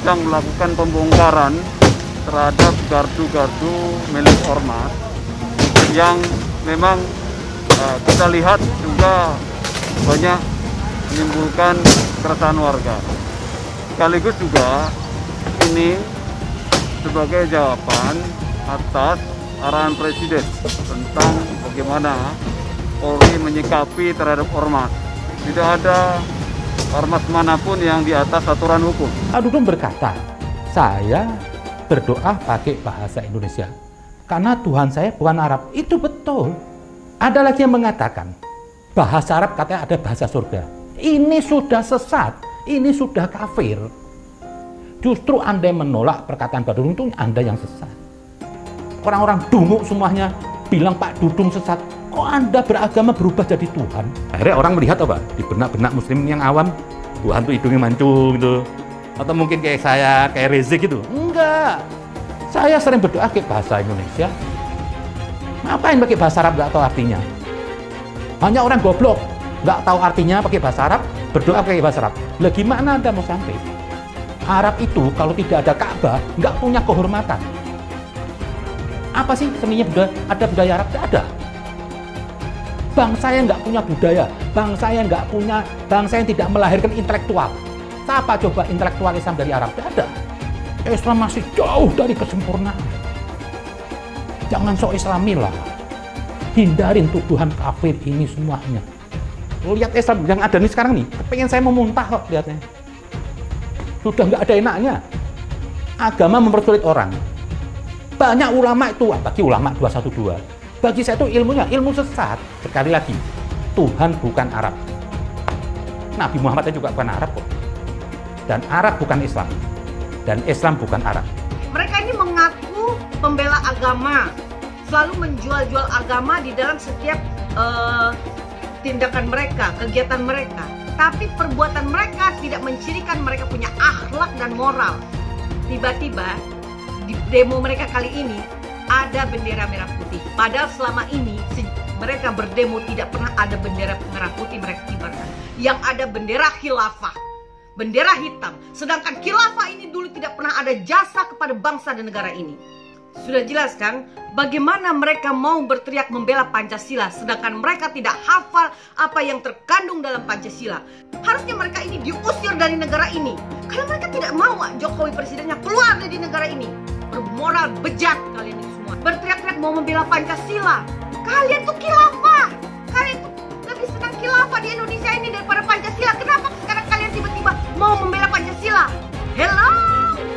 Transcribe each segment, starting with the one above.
sedang melakukan pembongkaran terhadap gardu-gardu milik ormas yang memang kita lihat juga banyak menimbulkan keresahan warga. Sekaligus juga ini sebagai jawaban atas arahan Presiden tentang bagaimana Polri menyikapi terhadap ormas. Tidak ada ormas manapun yang di atas aturan hukum. Pak Dudung berkata, saya berdoa pakai bahasa Indonesia karena Tuhan saya bukan Arab. Itu betul. Ada lagi yang mengatakan bahasa Arab katanya ada bahasa surga. Ini sudah sesat, ini sudah kafir. Justru Anda yang menolak perkataan Pak Dudung itu Anda yang sesat. Orang-orang dungu semuanya bilang Pak Dudung sesat. Kok Anda beragama berubah jadi Tuhan? Akhirnya orang melihat apa? Di benak-benak muslim yang awam, Tuhan tuh hidungnya mancung gitu. Atau mungkin kayak saya, kayak Rizik gitu. Enggak. Saya sering berdoa pakai bahasa Indonesia. Ngapain pakai bahasa Arab nggak tahu artinya? Hanya orang goblok nggak tahu artinya pakai bahasa Arab, berdoa pakai bahasa Arab. Lah gimana Anda mau sampai? Arab itu kalau tidak ada Ka'bah nggak punya kehormatan. Apa sih seninya budaya? Ada budaya Arab? Tidak ada. Bangsa yang nggak punya budaya, bangsa yang tidak melahirkan intelektual. Siapa coba intelektual Islam dari Arab? Tidak ada. Islam masih jauh dari kesempurnaan. Jangan sok Islami lah. Hindarin tuduhan kafir ini semuanya. Lihat Islam yang ada nih sekarang nih, pengen saya mau muntah kok lihatnya. Sudah nggak ada enaknya. Agama mempersulit orang. Banyak ulama itu, bagi ulama 212. Bagi saya itu ilmunya, ilmu sesat. Sekali lagi, Tuhan bukan Arab. Nabi Muhammad juga bukan Arab kok. Dan Arab bukan Islam. Dan Islam bukan Arab. Mereka ini mengaku pembela agama. Selalu menjual-jual agama di dalam setiap tindakan mereka, kegiatan mereka. Tapi perbuatan mereka tidak mencirikan mereka punya akhlak dan moral. Tiba-tiba di demo mereka kali ini ada bendera merah putih. Padahal selama ini mereka berdemo tidak pernah ada bendera merah putih mereka kibarkan. Yang ada bendera khilafah, bendera hitam. Sedangkan khilafah ini dulu tidak pernah ada jasa kepada bangsa dan negara ini. Sudah jelas kan bagaimana mereka mau berteriak membela Pancasila sedangkan mereka tidak hafal apa yang terkandung dalam Pancasila. Harusnya mereka ini diusir dari negara ini karena mereka tidak mau Jokowi presidennya keluar dari negara ini. Bermoral bejat kalian itu semua. Berteriak-teriak mau membela Pancasila. Kalian tuh khilafah. Kalian tuh lebih senang khilafah di Indonesia ini daripada Pancasila. Kenapa sekarang kalian tiba-tiba mau membela Pancasila? Hello.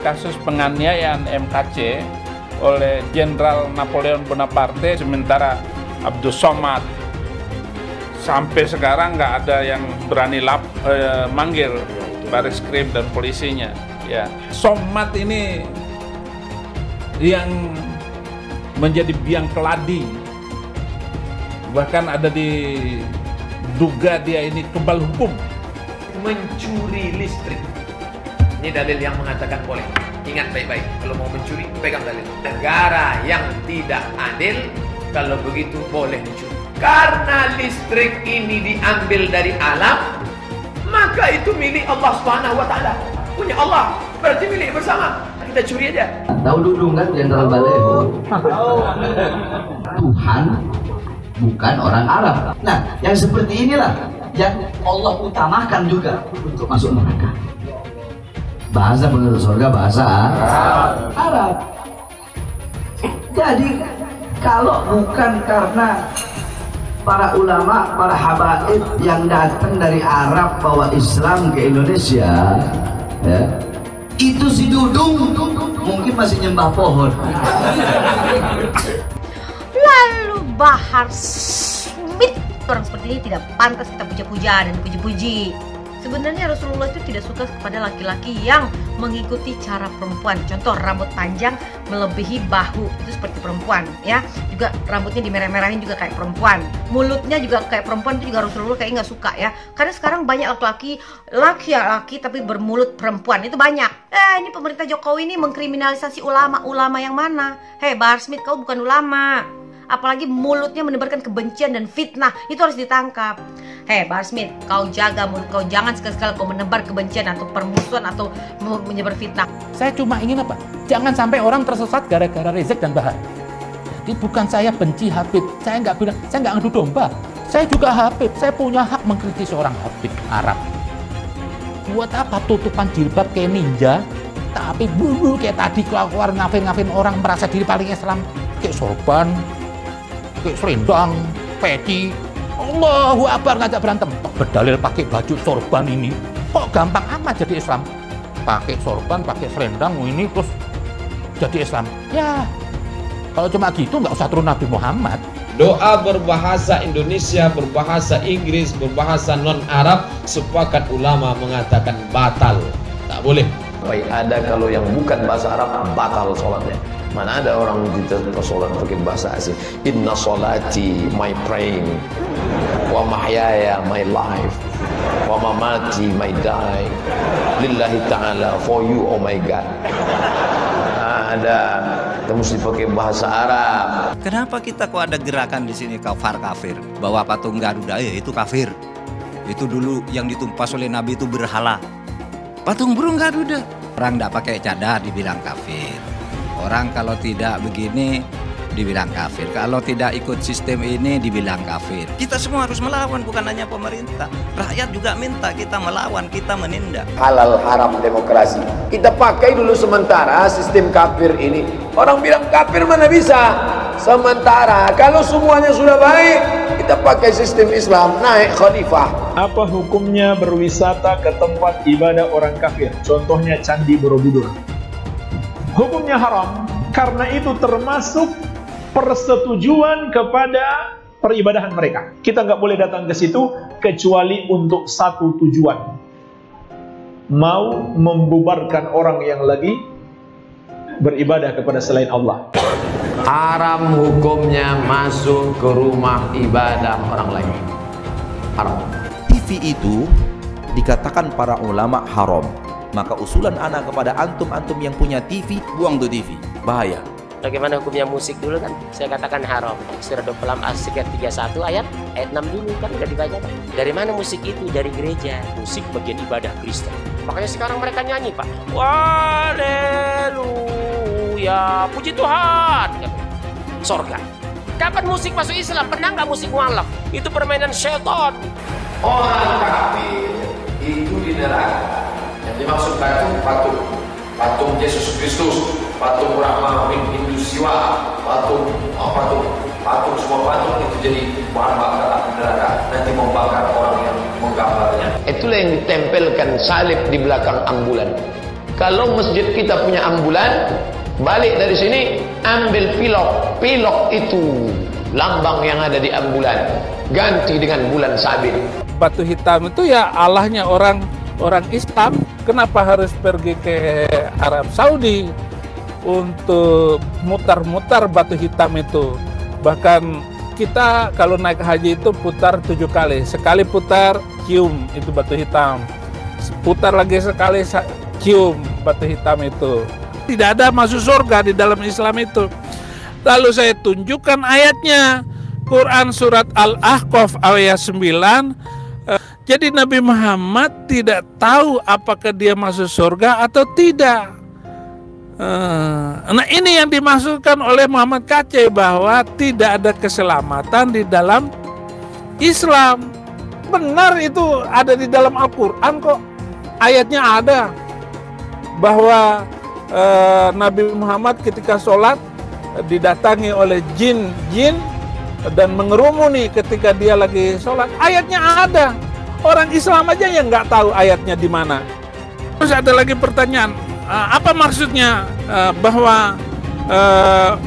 Kasus penganiayaan MKC oleh Jenderal Napoleon Bonaparte, sementara Abdus Somad sampai sekarang nggak ada yang berani manggil Baris-Krim dan polisinya. Ya, Somad ini yang menjadi biang keladi, bahkan ada diduga dia ini kebal hukum. Mencuri listrik, ini dalil yang mengatakan boleh. Ingat baik-baik, kalau mau mencuri, pegang dalil. Negara yang tidak adil, kalau begitu boleh mencuri. Karena listrik ini diambil dari alam, maka itu milik Allah Subhanahu wa Ta'ala. Punya Allah, berarti milik bersama. Kita curi aja. Tahu Dudung kan, Jenderal Baleho? Tuhan bukan orang Arab. Nah, yang seperti inilah yang Allah utamakan juga untuk masuk neraka. Bahasa menurut surga bahasa Arab. Jadi kalau bukan karena para ulama, para habaib yang datang dari Arab bawa Islam ke Indonesia, ya, itu si Dudung mungkin masih nyembah pohon. Lalu Bahar Smith, orang seperti ini tidak pantas kita puja-puja dan puji-puji. Sebenarnya Rasulullah itu tidak suka kepada laki-laki yang mengikuti cara perempuan. Contoh, rambut panjang melebihi bahu, itu seperti perempuan ya. Juga rambutnya dimerah-merahin juga kayak perempuan. Mulutnya juga kayak perempuan, itu juga Rasulullah kayak nggak suka ya. Karena sekarang banyak laki-laki tapi bermulut perempuan, itu banyak. Ini pemerintah Jokowi ini mengkriminalisasi ulama yang mana? Hei Bahar Smith, kau bukan ulama. apalagi mulutnya menebarkan kebencian dan fitnah, itu harus ditangkap. Hei Bahar Smith, kau jaga mulut kau, jangan sekali-sekali kau menebar kebencian atau permusuhan atau menyebar fitnah. Saya cuma ingin apa? Jangan sampai orang tersesat gara-gara Rizik dan Bahar. Jadi bukan saya benci Habib, saya nggak bilang, saya nggak ngadu domba. Saya juga Habib, saya punya hak mengkritik seorang Habib Arab. Buat apa tutupan jilbab kayak ninja, tapi bulu kayak tadi keluar ngafin orang merasa diri paling Islam, kayak sorban, kayak selendang, peci. Allahu Akbar, ngajak berantem. Berdalil pakai baju sorban ini, kok gampang amat jadi Islam? Pakai sorban, pakai selendang ini terus jadi Islam. Ya, kalau cuma gitu nggak usah turun Nabi Muhammad. Doa berbahasa Indonesia, berbahasa Inggris, berbahasa non-Arab, sepakat ulama mengatakan batal, tak boleh. Baik, ada kalau yang bukan bahasa Arab batal sholatnya. Mana ada orang kita sholat pakai bahasa asing. Inna sholati, my praying, wa mahyaya, my life, wa mamati, my die, lillahi ta'ala, for you, oh my God. Ada, kita mesti pakai bahasa Arab. Kenapa kita kok ada gerakan di sini kafir, bahwa patung Garuda ya itu kafir. Itu dulu yang ditumpas oleh Nabi itu berhala. Patung burung Garuda. Orang tidak pakai cadar dibilang kafir. Orang kalau tidak begini dibilang kafir. Kalau tidak ikut sistem ini dibilang kafir. Kita semua harus melawan, bukan hanya pemerintah. Rakyat juga minta kita melawan, kita menindak. Halal haram demokrasi. Kita pakai dulu sementara sistem kafir ini. Orang bilang kafir mana bisa? Sementara kalau semuanya sudah baik, kita pakai sistem Islam, naik khalifah. Apa hukumnya berwisata ke tempat ibadah orang kafir? Contohnya Candi Borobudur. Hukumnya haram, karena itu termasuk persetujuan kepada peribadahan mereka. Kita nggak boleh datang ke situ kecuali untuk satu tujuan, mau membubarkan orang yang lagi beribadah kepada selain Allah. Haram hukumnya masuk ke rumah ibadah orang lain. Haram. TV itu dikatakan para ulama haram. Maka usulan anak kepada antum-antum yang punya TV, buang tuh TV, bahaya. Bagaimana hukumnya musik dulu kan? Saya katakan haram. Surah 26 As-Sikat 31 ayat 6 dulu kan udah dibaca kan? Dari mana musik itu? Dari gereja. Musik bagian ibadah Kristen. Makanya sekarang mereka nyanyi, Pak. Haleluya, puji Tuhan. Sorga. Kapan musik masuk Islam? Pernah nggak musik mualaf? Itu permainan syaitan. Orang kafir itu di neraka. Yang dimaksud patung Yesus Kristus, patung Brahma, Hindu Siwa, patung semua patung itu jadi bahan bakar api neraka, nanti membakar orang yang menggambarnya. Itulah yang ditempelkan salib di belakang ambulan. Kalau masjid kita punya ambulan, balik dari sini ambil pilok itu lambang yang ada di ambulan, ganti dengan bulan sabit. Batu hitam itu ya Allahnya orang Islam. Kenapa harus pergi ke Arab Saudi untuk mutar-mutar batu hitam itu? Bahkan kita kalau naik haji itu putar 7 kali. Sekali putar, cium itu batu hitam. Putar lagi sekali, cium batu hitam itu. Tidak ada masuk surga di dalam Islam itu. Lalu saya tunjukkan ayatnya. Quran surat Al-Ahqaf ayat 9. Jadi Nabi Muhammad tidak tahu apakah dia masuk surga atau tidak. Nah ini yang dimaksudkan oleh Muhammad Kacé, bahwa tidak ada keselamatan di dalam Islam. Benar, itu ada di dalam Al-Quran kok. Ayatnya ada bahwa Nabi Muhammad ketika sholat didatangi oleh jin dan mengerumuni ketika dia lagi sholat. Ayatnya ada. Orang Islam aja yang nggak tahu ayatnya di mana. Terus ada lagi pertanyaan, apa maksudnya bahwa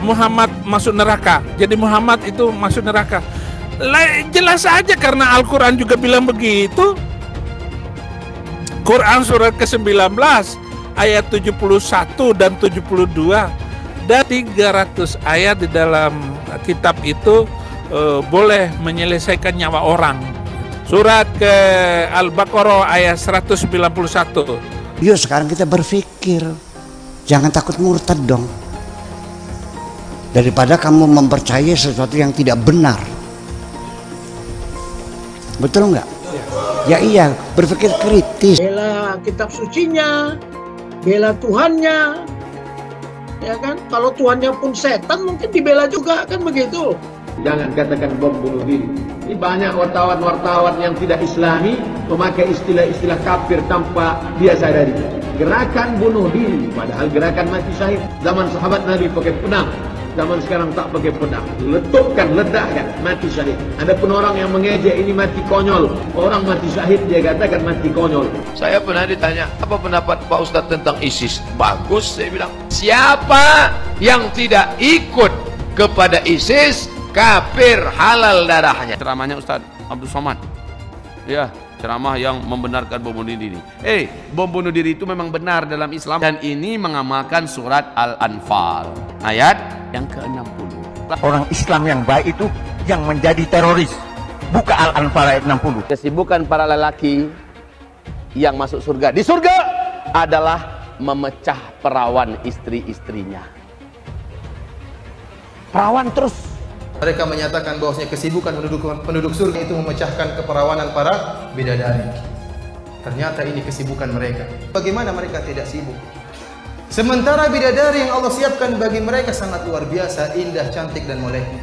Muhammad masuk neraka? Jadi Muhammad itu masuk neraka? Jelas aja karena Al-Quran juga bilang begitu. Quran surat ke-19 ayat 71 dan 72 dan 300 ayat di dalam kitab itu boleh menyelesaikan nyawa orang. Surat ke Al-Baqarah ayat 191. Yuk sekarang kita berpikir, jangan takut murtad dong. daripada kamu mempercayai sesuatu yang tidak benar. Betul nggak? Ya iya, berpikir kritis. Bela kitab sucinya, bela Tuhannya, ya kan? Kalau Tuhannya pun setan mungkin dibela juga, kan begitu. Jangan katakan bom bunuh diri. Ini banyak wartawan-wartawan yang tidak islami memakai istilah-istilah kafir tanpa dia sadari. Gerakan bunuh diri, padahal gerakan mati syahid. Zaman sahabat Nabi pakai pedang, zaman sekarang tak pakai pedang. Letupkan, ledakkan, mati syahid. Ada pun orang yang mengejek ini mati konyol. Orang mati syahid dia katakan mati konyol. Saya pernah ditanya, apa pendapat Pak Ustadz tentang ISIS? Bagus, saya bilang. Siapa yang tidak ikut kepada ISIS, kafir, halal darahnya. Ceramahnya Ustadz Abdul Somad. Ya, ceramah yang membenarkan bom bunuh diri. Bom bunuh diri itu memang benar dalam Islam, dan ini mengamalkan surat Al-Anfal ayat yang ke-60. Orang Islam yang baik itu yang menjadi teroris. Buka Al-Anfal ayat 60. Kesibukan para lelaki yang masuk surga di surga adalah memecah perawan istri-istrinya. Perawan terus. Mereka menyatakan bahwasanya kesibukan penduduk surga itu memecahkan keperawanan para bidadari. Ternyata ini kesibukan mereka. Bagaimana mereka tidak sibuk? Sementara bidadari yang Allah siapkan bagi mereka sangat luar biasa, indah, cantik, dan moleknya.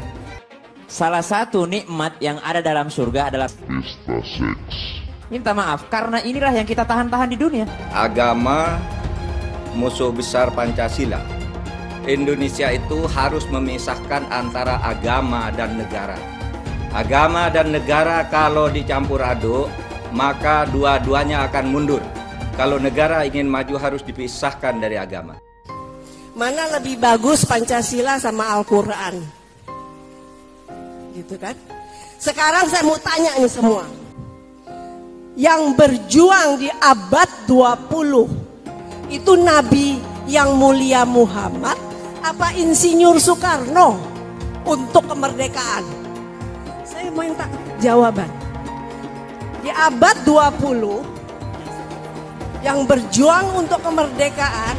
Salah satu nikmat yang ada dalam surga adalah pesta seks. Minta maaf, karena inilah yang kita tahan-tahan di dunia. Agama musuh besar Pancasila. Indonesia itu harus memisahkan antara agama dan negara. Agama dan negara kalau dicampur aduk, maka dua-duanya akan mundur. Kalau negara ingin maju harus dipisahkan dari agama. Mana lebih bagus Pancasila sama Al-Quran? Gitu kan? Sekarang saya mau tanya nih semua. Yang berjuang di abad 20 itu Nabi yang mulia Muhammad apa Insinyur Soekarno untuk kemerdekaan? Saya mau minta jawaban. Di abad 20 yang berjuang untuk kemerdekaan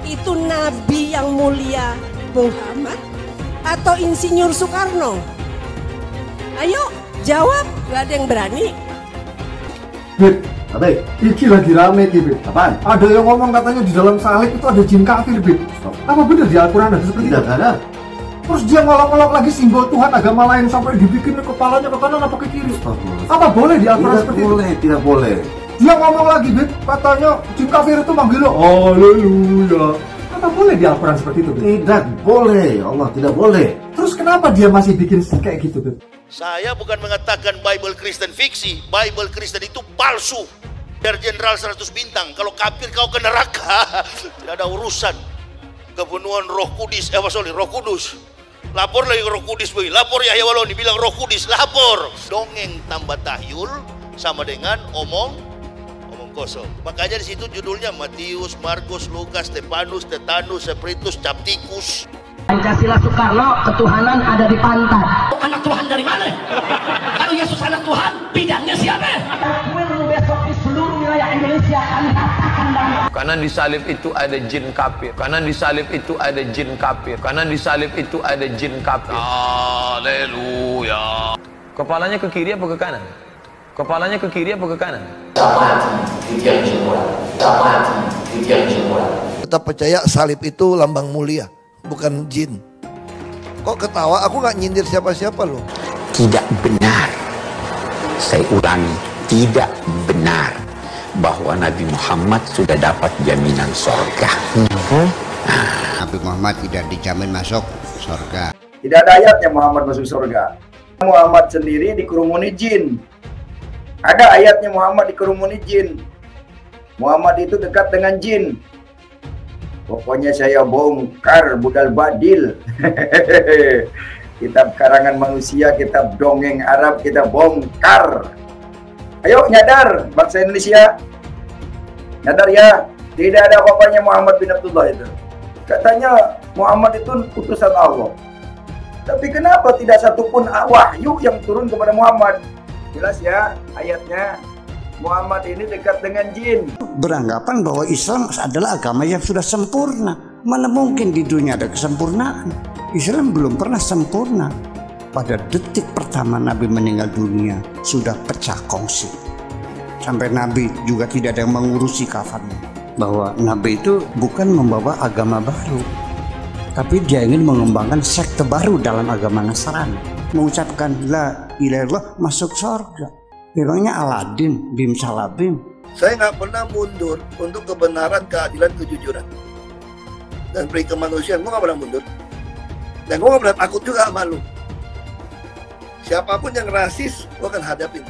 itu Nabi yang mulia Muhammad atau Insinyur Soekarno? Ayo jawab, gak ada yang berani. Beb, Ate, iki lagi rame iki, Beb. Apaan? Ada yang ngomong katanya di dalam salib itu ada jin kafir, Beb. Apa benar di Al-Quran ada seperti itu? Tidak ada. Terus dia ngolok-ngolok lagi simbol Tuhan agama lain sampai dibikin kepalanya ke kanan apa ke kiri. Apa boleh di Al-Quran seperti itu? Tidak boleh. Dia ngomong lagi, Beb, katanya jin kafir itu manggil lo, haleluya. Apa boleh di Al-Quran seperti itu, Beb? Tidak boleh, Allah tidak boleh. Terus kenapa dia masih bikin kayak gitu, Beb? Saya bukan mengatakan Bible Kristen fiksi. Bible Kristen itu palsu. Biar jenderal 100 bintang. Kalau kafir kau ke neraka. Tidak ada urusan. Kebunuhan Roh Kudus. Roh Kudus. Lapor lagi Roh Kudus. Lapor Yahya Waloni bilang Roh Kudus. Lapor. Dongeng tambah tahyul sama dengan omong kosong. Makanya di situ judulnya Matius, Markus, Lukas, Stefanus, Tetanus, Spiritus, Captikus. Pancasila Soekarno, ketuhanan ada di pantat. Anak Tuhan dari mana? Kalau Yesus anak Tuhan, bidangnya siapa? Besok di seluruh wilayah Indonesia kami katakan bahwa Karena di salib itu ada jin kafir. Karena di salib itu ada jin kafir. Karena di salib itu ada jin kafir. Haleluya. Kepalanya ke kiri apa ke kanan? Kepalanya ke kiri apa ke kanan? Tetap percaya salib itu lambang mulia, bukan jin. Kok ketawa? Aku nggak nyindir siapa-siapa loh. Tidak benar. Saya ulangi, tidak benar bahwa Nabi Muhammad sudah dapat jaminan surga. Nabi Muhammad tidak dijamin masuk surga. Tidak ada ayatnya Muhammad masuk surga. Muhammad sendiri dikerumuni jin. Ada ayatnya Muhammad dikerumuni jin. Muhammad itu dekat dengan jin. Pokoknya saya bongkar budal badil. Kitab karangan manusia, kitab dongeng Arab kita bongkar. Ayo nyadar bangsa Indonesia. Nyadar ya, tidak ada apa-apanya Muhammad bin Abdullah itu. Katanya Muhammad itu utusan Allah. Tapi kenapa tidak satupun wahyu yang turun kepada Muhammad? Jelas ya ayatnya, Muhammad ini dekat dengan jin. Beranggapan bahwa Islam adalah agama yang sudah sempurna. Mana mungkin di dunia ada kesempurnaan? Islam belum pernah sempurna. Pada detik pertama Nabi meninggal dunia sudah pecah kongsi. Sampai Nabi juga tidak ada yang mengurusi kafannya. Bahwa Nabi itu bukan membawa agama baru, tapi dia ingin mengembangkan sekte baru dalam agama Nasrani. Mengucapkan la ilaha illallah masuk surga. Memangnya Aladin, bim salabim. Saya nggak pernah mundur untuk kebenaran, keadilan, kejujuran dan peri kemanusiaan. Gue nggak pernah mundur. Dan gue nggak pernah takut juga sama lu. Siapapun yang rasis, gue akan hadapin.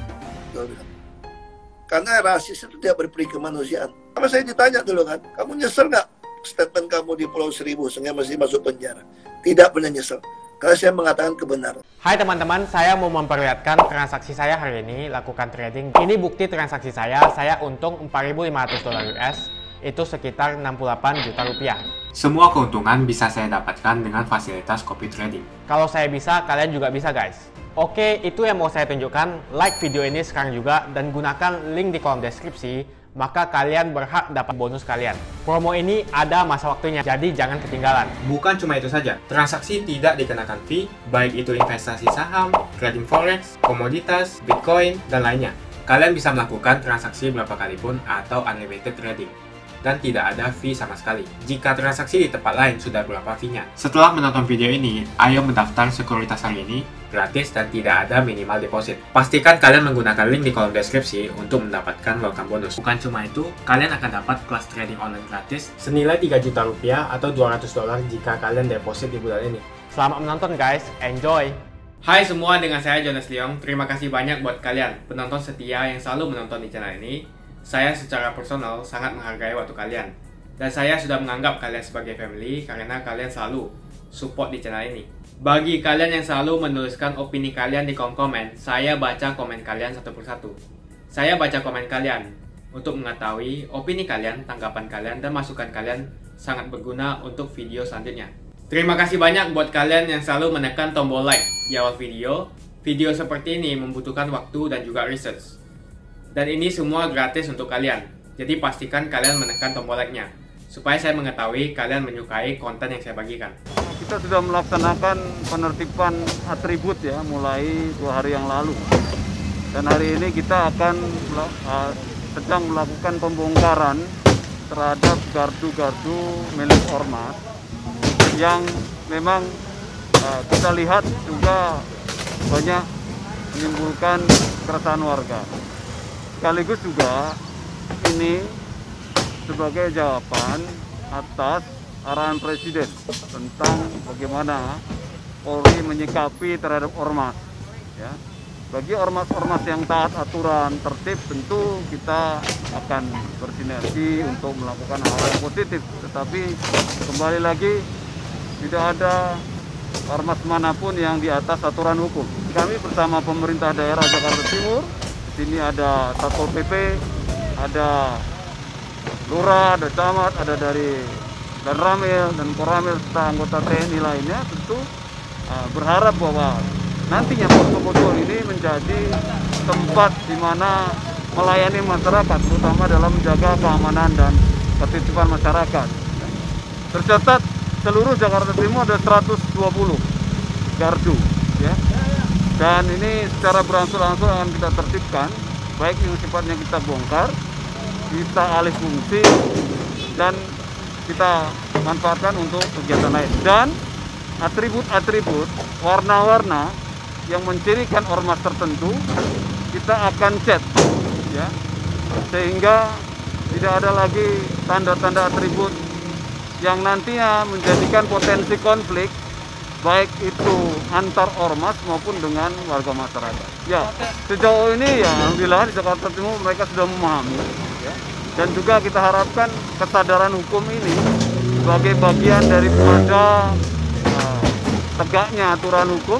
Karena rasis itu tidak berperi kemanusiaan. Sama saya ditanya dulu kan, kamu nyesel nggak statement kamu di Pulau Seribu sehingga masih masuk penjara? Tidak pernah nyesel. Karena saya mengatakan kebenaran. Hai teman-teman, saya mau memperlihatkan transaksi saya hari ini lakukan trading. Ini bukti transaksi saya untung $4.500 US, itu sekitar 68 juta rupiah. Semua keuntungan bisa saya dapatkan dengan fasilitas copy trading. Kalau saya bisa, kalian juga bisa guys. Oke, itu yang mau saya tunjukkan. Like video ini sekarang juga dan gunakan link di kolom deskripsi. Maka kalian berhak dapat bonus kalian. Promo ini ada masa waktunya, jadi jangan ketinggalan. Bukan cuma itu saja, transaksi tidak dikenakan fee, baik itu investasi saham, trading forex, komoditas, bitcoin, dan lainnya. Kalian bisa melakukan transaksi berapa kali pun atau unlimited trading. Dan tidak ada fee sama sekali. Jika transaksi di tempat lain sudah berapa fee-nya. Setelah menonton video ini, ayo mendaftar sekuritas hari ini, gratis dan tidak ada minimal deposit. Pastikan kalian menggunakan link di kolom deskripsi untuk mendapatkan welcome bonus. Bukan cuma itu, kalian akan dapat kelas trading online gratis senilai 3 juta rupiah atau $200 jika kalian deposit di bulan ini. Selamat menonton guys, enjoy! Hai semua, dengan saya Jonas Leong. Terima kasih banyak buat kalian, penonton setia yang selalu menonton di channel ini. Saya secara personal sangat menghargai waktu kalian. Dan saya sudah menganggap kalian sebagai family karena kalian selalu support di channel ini. Bagi kalian yang selalu menuliskan opini kalian di kolom komen, saya baca komen kalian satu persatu. Saya baca komen kalian untuk mengetahui opini kalian, tanggapan kalian, dan masukan kalian sangat berguna untuk video selanjutnya. Terima kasih banyak buat kalian yang selalu menekan tombol like di awal video. Video seperti ini membutuhkan waktu dan juga research. Dan ini semua gratis untuk kalian. Jadi pastikan kalian menekan tombol like-nya supaya saya mengetahui kalian menyukai konten yang saya bagikan. Kita sudah melaksanakan penertiban atribut ya, mulai 2 hari yang lalu. Dan hari ini kita akan sedang melakukan pembongkaran terhadap gardu-gardu milik ormas yang memang kita lihat juga banyak menimbulkan keresahan warga. Sekaligus juga ini sebagai jawaban atas arahan Presiden tentang bagaimana Polri menyikapi terhadap ormas. Ya. Bagi ormas-ormas yang taat aturan tertib, tentu kita akan bersinergi untuk melakukan hal yang positif. Tetapi kembali lagi, tidak ada ormas manapun yang di atas aturan hukum. Kami bersama pemerintah daerah Jakarta Timur, sini ada Satpol PP, ada Lurah, ada Camat, ada dari dan Ramil dan Koramil serta anggota TNI lainnya, tentu berharap bahwa nantinya posko-posko ini menjadi tempat di mana melayani masyarakat, terutama dalam menjaga keamanan dan ketertiban masyarakat. Tercatat seluruh Jakarta Timur ada 120 gardu, ya. Dan ini secara berangsur-angsur akan kita tertibkan, baik yang sifatnya kita bongkar, kita alih fungsi, dan kita manfaatkan untuk kegiatan lain. Dan atribut-atribut, warna-warna yang mencirikan ormas tertentu, kita akan cat, ya, sehingga tidak ada lagi tanda-tanda atribut yang nantinya menjadikan potensi konflik, baik itu antar ormas maupun dengan warga masyarakat. Ya, sejauh ini ya alhamdulillah di Jakarta Timur mereka sudah memahami, ya. Dan juga kita harapkan kesadaran hukum ini sebagai bagian daripada tegaknya aturan hukum,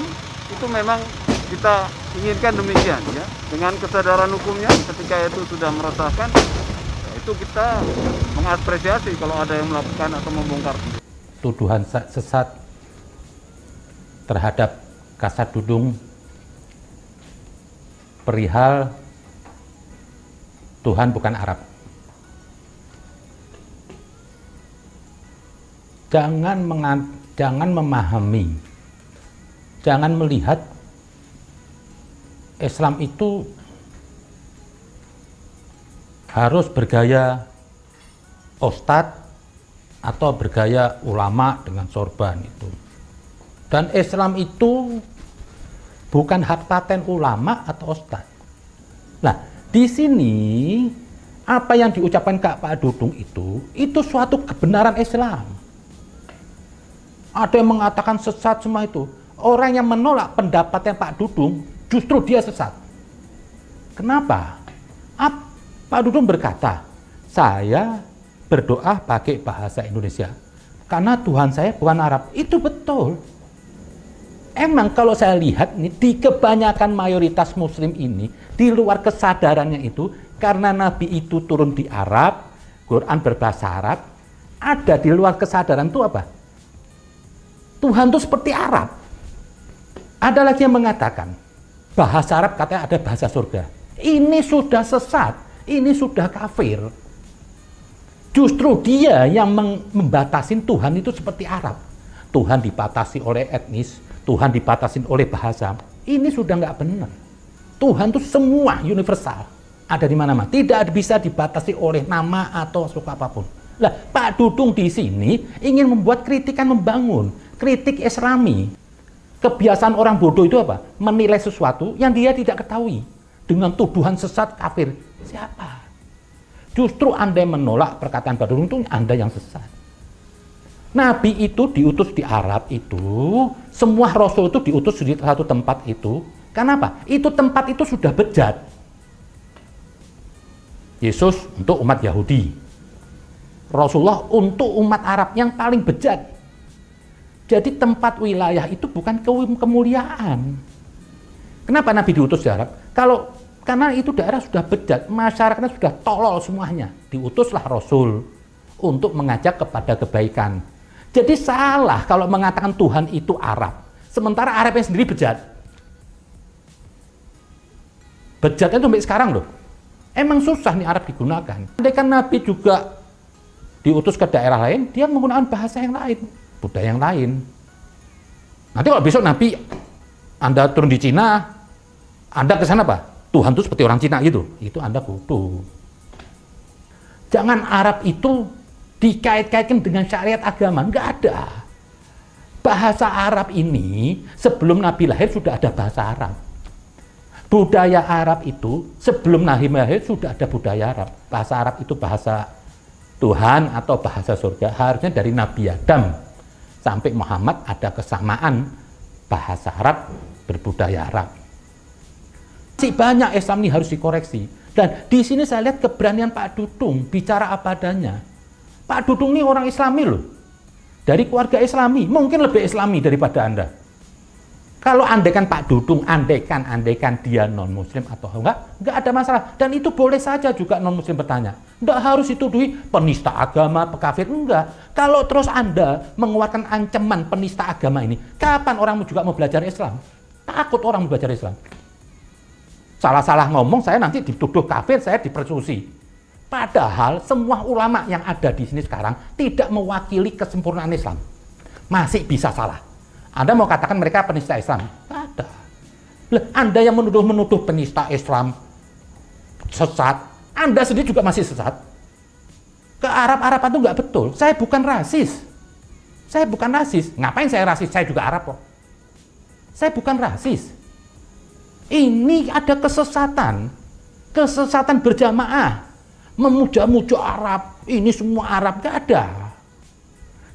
itu memang kita inginkan demikian, ya. Dengan kesadaran hukumnya ketika itu sudah meresahkan, ya, itu kita mengapresiasi kalau ada yang melakukan atau membongkar. Tuduhan sesat terhadap Kasat Dudung perihal Tuhan bukan Arab. jangan memahami, jangan melihat Islam itu harus bergaya ustadz atau bergaya ulama dengan sorban itu. Dan Islam itu bukan hak paten ulama atau ustadz. Nah, di sini apa yang diucapkan Pak Dudung itu suatu kebenaran Islam. Ada yang mengatakan sesat semua itu. Orang yang menolak pendapatnya Pak Dudung justru dia sesat. Kenapa? Pak Dudung berkata, saya berdoa pakai bahasa Indonesia karena Tuhan saya bukan Arab. Itu betul. Emang kalau saya lihat ini di kebanyakan mayoritas Muslim ini, di luar kesadarannya itu, karena Nabi itu turun di Arab, Quran berbahasa Arab, ada di luar kesadaran itu apa? Tuhan itu seperti Arab. Ada lagi yang mengatakan bahasa Arab katanya ada bahasa surga. Ini sudah sesat, ini sudah kafir. Justru dia yang membatasi Tuhan itu seperti Arab. Tuhan dibatasi oleh etnis, Tuhan dibatasi oleh bahasa. Ini sudah nggak benar. Tuhan itu semua universal, ada di mana-mana. Tidak bisa dibatasi oleh nama atau suku apapun. Lah, Pak Dudung di sini ingin membuat kritikan membangun, kritik Islami. Kebiasaan orang bodoh itu apa? Menilai sesuatu yang dia tidak ketahui dengan tuduhan sesat kafir. Siapa? Justru Anda yang menolak perkataan Pak Dudung itu Anda yang sesat. Nabi itu diutus di Arab itu, semua Rasul itu diutus di satu tempat itu. Kenapa? Itu tempat itu sudah bejat. Yesus untuk umat Yahudi, Rasulullah untuk umat Arab yang paling bejat. Jadi tempat wilayah itu bukan kemuliaan. Kenapa Nabi diutus di Arab? Karena itu daerah sudah bejat, masyarakatnya sudah tolol semuanya. Diutuslah Rasul untuk mengajak kepada kebaikan. Jadi salah kalau mengatakan Tuhan itu Arab, sementara Arabnya sendiri bejat. Bejatnya sampai sekarang loh. Emang susah nih Arab digunakan. Andai kan Nabi juga diutus ke daerah lain, dia menggunakan bahasa yang lain, budaya yang lain. Nanti kalau besok Nabi Anda turun di Cina, Anda ke sana apa? Tuhan itu seperti orang Cina gitu. Itu Anda bodoh. Jangan Arab itu dikait-kaitkan dengan syariat agama. Enggak ada. Bahasa Arab ini sebelum Nabi lahir sudah ada bahasa Arab. Budaya Arab itu sebelum Nabi lahir sudah ada budaya Arab. Bahasa Arab itu bahasa Tuhan atau bahasa surga. Harusnya dari Nabi Adam sampai Muhammad ada kesamaan bahasa Arab berbudaya Arab. Masih banyak Islam ini harus dikoreksi. Dan di sini saya lihat keberanian Pak Dudung bicara apa adanya. Pak Dudung ini orang Islami loh. Dari keluarga Islami, mungkin lebih Islami daripada Anda. Kalau andaikan Pak Dudung, andaikan dia non-Muslim atau enggak ada masalah. Dan itu boleh saja juga non-Muslim bertanya. Enggak harus dituduhi penista agama, pekafir, enggak. Kalau terus Anda mengeluarkan ancaman penista agama ini, kapan orang juga mau belajar Islam? Takut orang mau belajar Islam. Salah-salah ngomong, saya nanti dituduh kafir, saya dipersekusi. Padahal semua ulama yang ada di sini sekarang tidak mewakili kesempurnaan Islam. Masih bisa salah. Anda mau katakan mereka penista Islam? Tidak ada. Anda yang menuduh penista Islam sesat, Anda sendiri juga masih sesat. Ke Arab-Arab itu nggak betul. Saya bukan rasis. Saya bukan rasis. Ngapain saya rasis? Saya juga Arab kok. Saya bukan rasis. Ini ada kesesatan. Kesesatan berjamaah. Memuja-muja Arab, ini semua Arab, gak ada.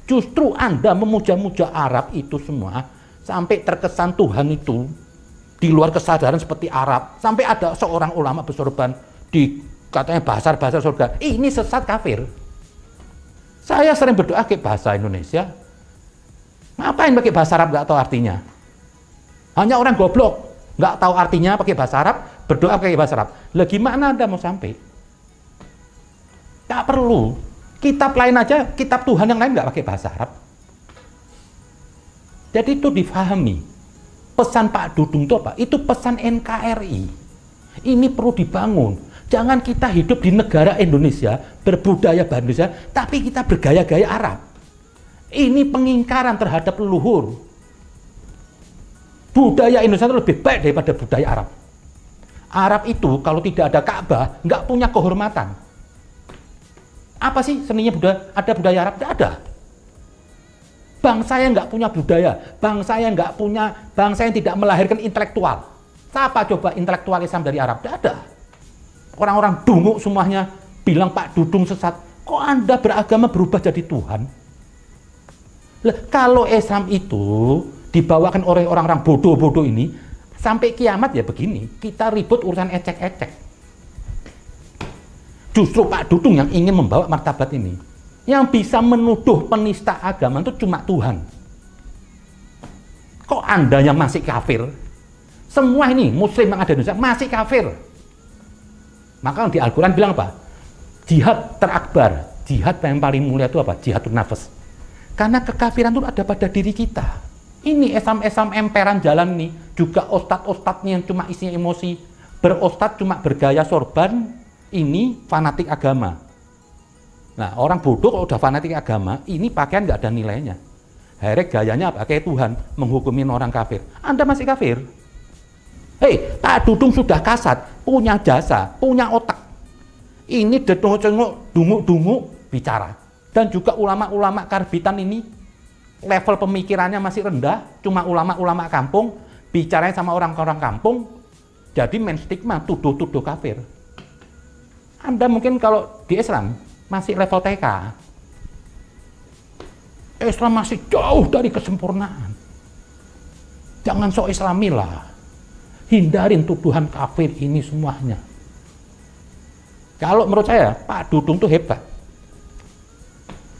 Justru Anda memuja-muja Arab itu semua, sampai terkesan Tuhan itu di luar kesadaran seperti Arab. Sampai ada seorang ulama bersorban di katanya bahasa surga. Ini sesat kafir. Saya sering berdoa pakai bahasa Indonesia. Ngapain pakai bahasa Arab gak tahu artinya? Hanya orang goblok gak tahu artinya pakai bahasa Arab, berdoa pakai bahasa Arab. Lah gimana Anda mau sampai? Tak perlu. Kitab lain aja, kitab Tuhan yang lain nggak pakai bahasa Arab. Jadi itu difahami. Pesan Pak Dudung itu apa? Itu pesan NKRI. Ini perlu dibangun. Jangan kita hidup di negara Indonesia, berbudaya Indonesia, tapi kita bergaya-gaya Arab. Ini pengingkaran terhadap leluhur. Budaya Indonesia itu lebih baik daripada budaya Arab. Arab itu kalau tidak ada Ka'bah, nggak punya kehormatan. Apa sih seninya ada budaya Arab? Tidak ada. Bangsa yang nggak punya budaya, bangsa yang tidak melahirkan intelektual. Siapa coba intelektual Islam dari Arab? Tidak ada. Orang-orang dungu semuanya bilang Pak Dudung sesat. Kok Anda beragama berubah jadi Tuhan? Lah, kalau Islam itu dibawakan oleh orang-orang bodoh-bodoh ini, sampai kiamat ya begini, kita ribut urusan ecek-ecek. Justru Pak Dudung yang ingin membawa martabat ini. Yang bisa menuduh penista agama itu cuma Tuhan. Kok Anda yang masih kafir? Semua ini muslim yang ada di Indonesia masih kafir. Maka di Al-Quran bilang apa? Jihad terakbar, jihad yang paling mulia itu apa? Jihadun nafas. Karena kekafiran itu ada pada diri kita. Ini esam-esam emperan jalan nih, juga ustadz-ustadznya yang cuma isinya emosi, berostad cuma bergaya sorban, ini fanatik agama. Nah, orang bodoh kalau udah fanatik agama, ini pakaian nggak ada nilainya. Akhirnya gayanya apa? Kayak Tuhan, menghukumin orang kafir. Anda masih kafir? Hei, Pak Dudung sudah kasat, punya jasa, punya otak. Ini dungu-dungu bicara. Dan juga ulama-ulama karbitan ini level pemikirannya masih rendah, cuma ulama-ulama kampung, bicaranya sama orang-orang kampung, jadi main stigma, tuduh-tuduh kafir. Anda mungkin kalau di Islam masih level TK. Islam masih jauh dari kesempurnaan. Jangan sok Islamilah. Hindarin tuduhan kafir ini semuanya. Kalau menurut saya, Pak Dudung itu hebat.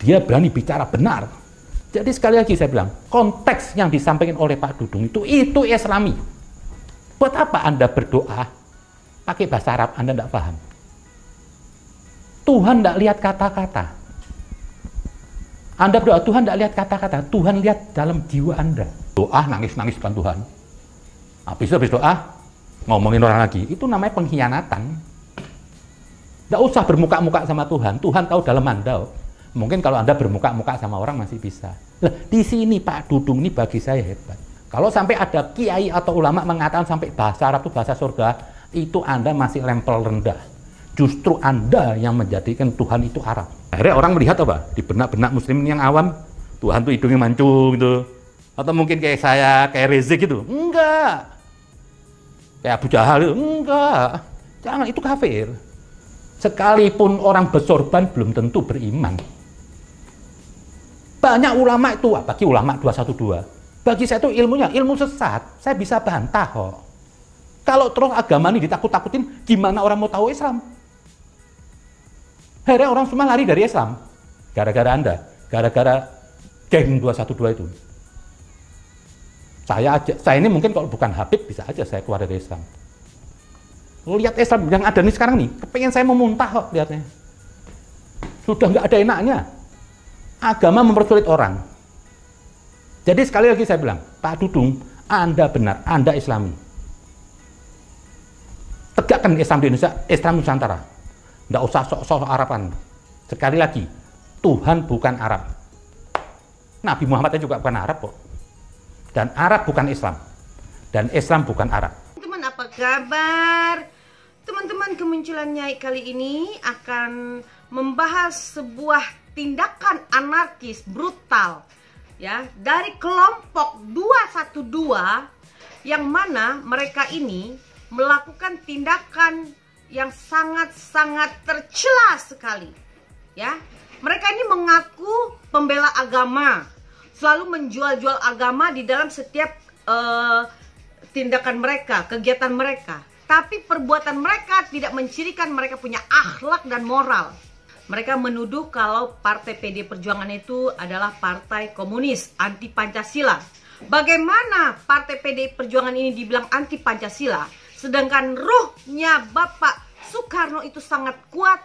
Dia berani bicara benar. Jadi sekali lagi saya bilang, konteks yang disampaikan oleh Pak Dudung itu Islami. Buat apa Anda berdoa pakai bahasa Arab, Anda tidak paham? Tuhan tidak lihat kata-kata. Anda berdoa, Tuhan tidak lihat kata-kata. Tuhan lihat dalam jiwa Anda. Doa nangis-nangis depan Tuhan. Habis doa, ngomongin orang lagi. Itu namanya pengkhianatan. Tidak usah bermuka-muka sama Tuhan. Tuhan tahu dalam Anda. Mungkin kalau Anda bermuka-muka sama orang masih bisa. Lah, di sini Pak Dudung ini bagi saya hebat. Kalau sampai ada kiai atau ulama mengatakan sampai bahasa Arab itu bahasa surga, itu Anda masih level rendah. Justru Anda yang menjadikan Tuhan itu Arab. Akhirnya orang melihat apa? Di benak-benak muslim yang awam, Tuhan tuh hidungnya mancung gitu. Atau mungkin kayak saya, kayak Rizik gitu. Enggak. Kayak Abu Jahal itu. Enggak. Jangan, itu kafir. Sekalipun orang bersorban belum tentu beriman. Banyak ulama itu, bagi ulama 212. Bagi saya itu ilmunya, ilmu sesat. Saya bisa bantah kok. Kalau terus agama ini ditakut-takutin, gimana orang mau tahu Islam? Akhirnya orang semua lari dari Islam. Gara-gara Anda, gara-gara geng 212 itu. Saya ini mungkin kalau bukan Habib, bisa aja saya keluar dari Islam. Lihat Islam yang ada nih sekarang nih, kepengen saya memuntah kok lihatnya. Sudah nggak ada enaknya. Agama mempersulit orang. Jadi sekali lagi saya bilang, Pak Dudung, Anda benar, Anda Islami. Tegakkan Islam di Indonesia, Islam Nusantara. Nggak usah sok-sok Araban. Sekali lagi, Tuhan bukan Arab. Nabi Muhammad juga bukan Arab kok. Dan Arab bukan Islam. Dan Islam bukan Arab. Teman-teman, apa kabar? Teman-teman, kemunculan Nyai kali ini akan membahas sebuah tindakan anarkis brutal ya dari kelompok 212 yang mana mereka ini melakukan tindakan yang sangat-sangat tercela sekali ya. Mereka ini mengaku pembela agama, selalu menjual-jual agama di dalam setiap tindakan mereka, kegiatan mereka. Tapi perbuatan mereka tidak mencirikan mereka punya akhlak dan moral. Mereka menuduh kalau Partai PD Perjuangan itu adalah partai komunis, anti Pancasila. Bagaimana Partai PD Perjuangan ini dibilang anti Pancasila, sedangkan ruhnya Bapak Soekarno itu sangat kuat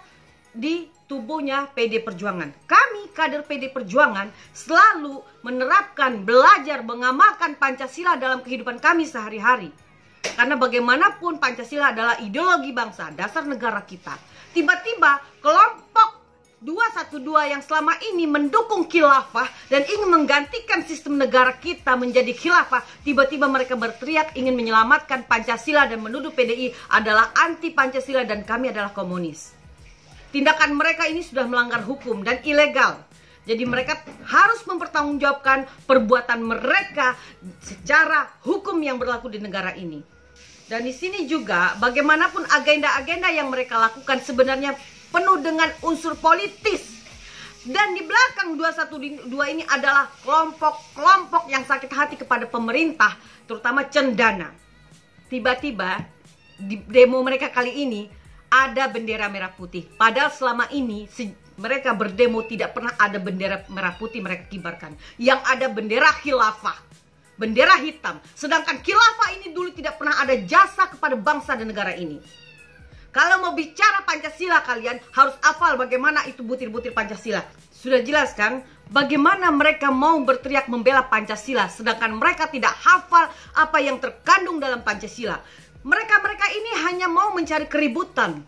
di tubuhnya PD Perjuangan. Kami kader PD Perjuangan selalu menerapkan, belajar, mengamalkan Pancasila dalam kehidupan kami sehari-hari. Karena bagaimanapun Pancasila adalah ideologi bangsa, dasar negara kita. Tiba-tiba kelompok 212 yang selama ini mendukung khilafah dan ingin menggantikan sistem negara kita menjadi khilafah, tiba-tiba mereka berteriak ingin menyelamatkan Pancasila dan menuduh PDI adalah anti Pancasila dan kami adalah komunis. Tindakan mereka ini sudah melanggar hukum dan ilegal. Jadi mereka harus mempertanggungjawabkan perbuatan mereka secara hukum yang berlaku di negara ini. Dan di sini juga bagaimanapun agenda-agenda yang mereka lakukan sebenarnya penuh dengan unsur politis. Dan di belakang 212 ini adalah kelompok-kelompok yang sakit hati kepada pemerintah, terutama cendana. Tiba-tiba di demo mereka kali ini ada bendera merah putih. Padahal selama ini mereka berdemo tidak pernah ada bendera merah putih mereka kibarkan. Yang ada bendera khilafah, bendera hitam. Sedangkan khilafah ini dulu tidak pernah ada jasa kepada bangsa dan negara ini. Kalau mau bicara Pancasila, kalian harus hafal bagaimana itu butir-butir Pancasila. Sudah jelas kan bagaimana mereka mau berteriak membela Pancasila, sedangkan mereka tidak hafal apa yang terkandung dalam Pancasila. Mereka ini hanya mau mencari keributan.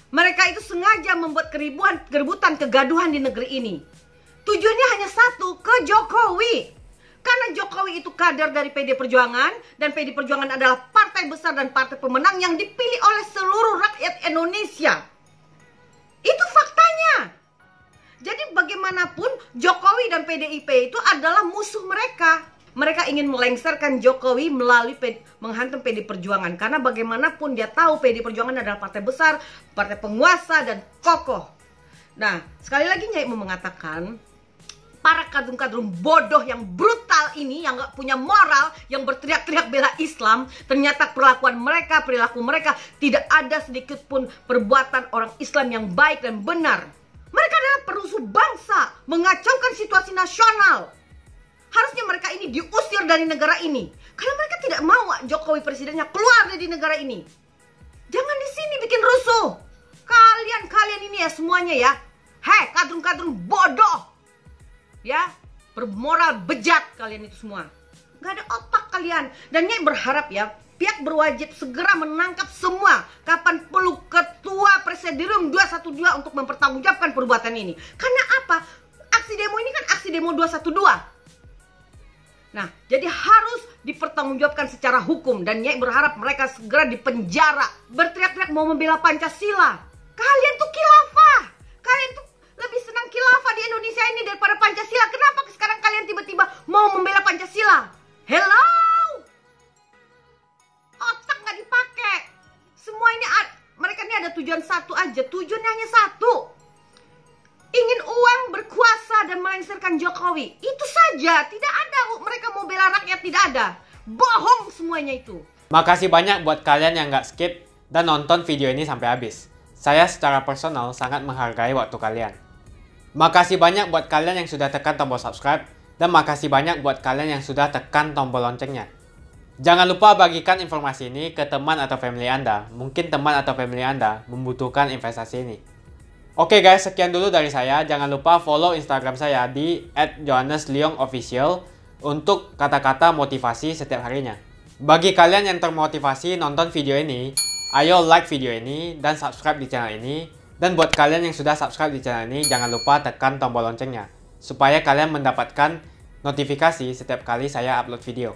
Mereka itu sengaja membuat keributan, kegaduhan di negeri ini. Tujuannya hanya satu, ke Jokowi. Karena Jokowi itu kader dari PD Perjuangan, dan PD Perjuangan adalah partai besar dan partai pemenang yang dipilih oleh seluruh rakyat Indonesia. Itu faktanya. Jadi bagaimanapun Jokowi dan PDIP itu adalah musuh mereka. Mereka ingin melengsarkan Jokowi melalui menghantam PD Perjuangan. Karena bagaimanapun dia tahu PD Perjuangan adalah partai besar, partai penguasa dan kokoh. Nah, sekali lagi Nyai mau mengatakan, para kadrun-kadrun bodoh yang brutal ini, yang gak punya moral, yang berteriak-teriak bela Islam, ternyata perilaku mereka tidak ada sedikit pun perbuatan orang Islam yang baik dan benar. Mereka adalah perusuh bangsa, mengacaukan situasi nasional. Harusnya mereka ini diusir dari negara ini. Karena mereka tidak mau Jokowi presidennya keluar dari negara ini. Jangan di sini bikin rusuh. Kalian ini ya semuanya ya. Hei, kadrun-kadrun bodoh. Ya, bermoral bejat kalian itu semua. Gak ada otak kalian. Dan Nyai berharap ya, pihak berwajib segera menangkap semua kapan perlu ketua Presidium 212 untuk mempertanggungjawabkan perbuatan ini. Karena apa? Aksi demo ini kan aksi demo 212. Nah, jadi harus dipertanggungjawabkan secara hukum. Dan Nyai berharap mereka segera dipenjara. Berteriak-teriak mau membela Pancasila. Kalian tuh khilafah. Kalian tuh lebih senang khilafah di Indonesia ini daripada Pancasila. Kenapa sekarang kalian tiba-tiba mau membela Pancasila? Hello? Otak nggak dipakai. Semua ini mereka ini ada tujuan satu aja. Tujuannya hanya satu. Ingin uang, berkuasa, dan melengsarkan Jokowi. Itu saja. Tidak ada mereka mau bela rakyat, tidak ada. Bohong semuanya itu. Makasih banyak buat kalian yang nggak skip dan nonton video ini sampai habis. Saya secara personal sangat menghargai waktu kalian. Makasih banyak buat kalian yang sudah tekan tombol subscribe, dan makasih banyak buat kalian yang sudah tekan tombol loncengnya. Jangan lupa bagikan informasi ini ke teman atau family Anda. Mungkin teman atau family Anda membutuhkan investasi ini. Oke guys, sekian dulu dari saya. Jangan lupa follow Instagram saya di @johannesleongofficial untuk kata-kata motivasi setiap harinya. Bagi kalian yang termotivasi nonton video ini, ayo like video ini dan subscribe di channel ini. Dan buat kalian yang sudah subscribe di channel ini, jangan lupa tekan tombol loncengnya supaya kalian mendapatkan notifikasi setiap kali saya upload video.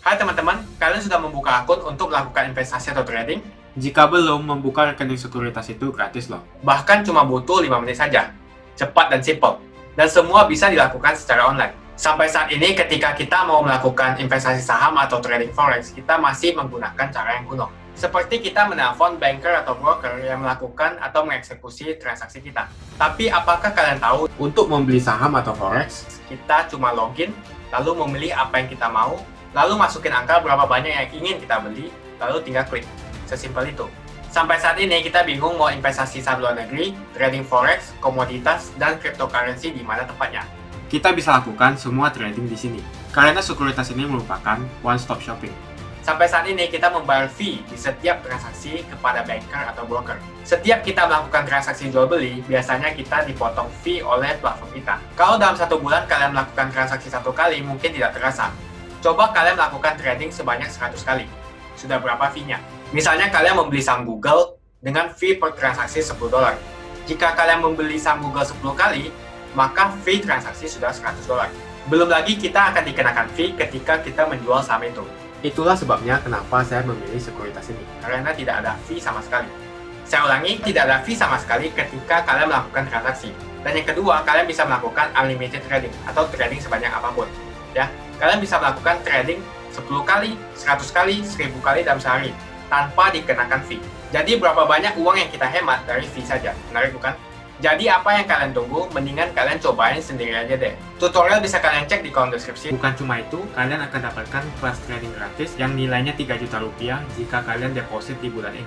Hai teman-teman, kalian sudah membuka akun untuk melakukan investasi atau trading? Jika belum, membuka rekening sekuritas itu gratis loh. Bahkan cuma butuh 5 menit saja. Cepat dan simple. Dan semua bisa dilakukan secara online. Sampai saat ini ketika kita mau melakukan investasi saham atau trading forex, kita masih menggunakan cara yang kuno. Seperti kita menelpon banker atau broker yang melakukan atau mengeksekusi transaksi kita. Tapi apakah kalian tahu, untuk membeli saham atau forex, kita cuma login, lalu memilih apa yang kita mau, lalu masukin angka berapa banyak yang ingin kita beli, lalu tinggal klik. Sesimpel itu. Sampai saat ini kita bingung mau investasi saham luar negeri, trading forex, komoditas, dan cryptocurrency di mana tepatnya. Kita bisa lakukan semua trading di sini, karena sekuritas ini merupakan one-stop shopping. Sampai saat ini kita membayar fee di setiap transaksi kepada banker atau broker. Setiap kita melakukan transaksi jual beli, biasanya kita dipotong fee oleh platform kita. Kalau dalam 1 bulan kalian melakukan transaksi 1 kali, mungkin tidak terasa. Coba kalian melakukan trading sebanyak 100 kali. Sudah berapa fee-nya? Misalnya kalian membeli saham Google, dengan fee per transaksi $10. Jika kalian membeli saham Google 10 kali, maka fee transaksi sudah $100. Belum lagi kita akan dikenakan fee ketika kita menjual saham itu. Itulah sebabnya kenapa saya memilih sekuritas ini, karena tidak ada fee sama sekali. Saya ulangi, tidak ada fee sama sekali ketika kalian melakukan transaksi. Dan yang kedua, kalian bisa melakukan unlimited trading atau trading sebanyak apapun. Ya, kalian bisa melakukan trading 10 kali, 100 kali, 1000 kali dalam sehari tanpa dikenakan fee. Jadi berapa banyak uang yang kita hemat dari fee saja, menarik bukan? Jadi apa yang kalian tunggu, mendingan kalian cobain sendiri aja deh. Tutorial bisa kalian cek di kolom deskripsi. Bukan cuma itu, kalian akan dapatkan kelas trading gratis yang nilainya 3 juta rupiah jika kalian deposit di bulan ini.